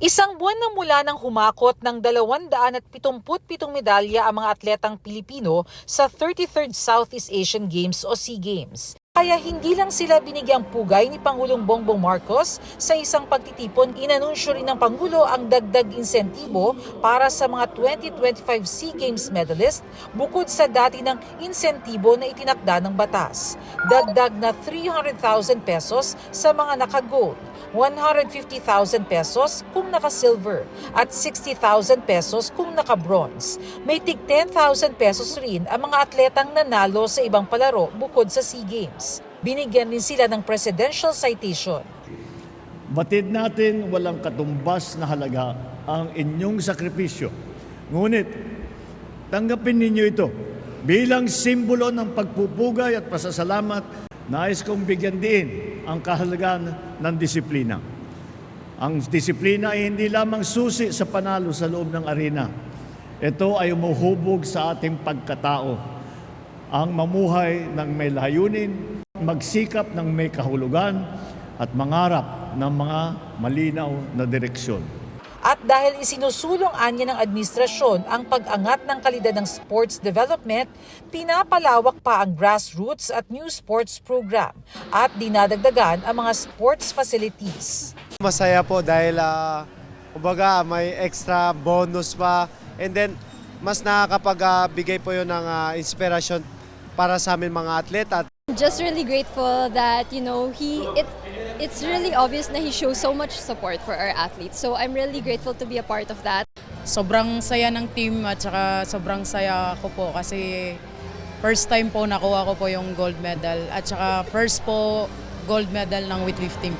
Isang buwan na mula nang humakot ng 277 medalya ang mga atletang Pilipino sa 33rd Southeast Asian Games o SEA Games. Kaya hindi lang sila binigyang pugay ni Pangulong Bongbong Marcos sa isang pagtitipon, inanunsyo rin ng Pangulo ang dagdag insentibo para sa mga 2025 SEA Games medalist bukod sa dati ng insentibo na itinakda ng batas. Dagdag na 300,000 pesos sa mga naka-gold, 150,000 pesos kung naka-silver at 60,000 pesos kung naka-bronze. May tig 10,000 pesos rin ang mga atletang nanalo sa ibang palaro bukod sa SEA Games. Binigyan din sila ng presidential citation. Batid natin walang katumbas na halaga ang inyong sakripisyo. Ngunit, tanggapin ninyo ito bilang simbolo ng pagpupugay at pasasalamat. Nais kong bigyan din ang kahalagahan ng disiplina. Ang disiplina ay hindi lamang susi sa panalo sa loob ng arena. Ito ay umuhubog sa ating pagkatao. Ang mamuhay ng may layunin, magsikap ng may kahulugan, at mangarap ng mga malinaw na direksyon. At dahil isinusulong anya ng administrasyon ang pag-angat ng kalidad ng sports development, pinapalawak pa ang grassroots at new sports program at dinadagdagan ang mga sports facilities. Masaya po dahil kumbaga may extra bonus pa, and then mas nakakapagbigay po yun ng inspirasyon para sa amin mga atleta. Just really grateful that it's really obvious na he shows so much support for our athletes. So I'm really grateful to be a part of that. Sobrang saya ng team at saka sobrang saya ko po kasi first time po nakuha ko po yung gold medal at saka first po gold medal ng weightlifting.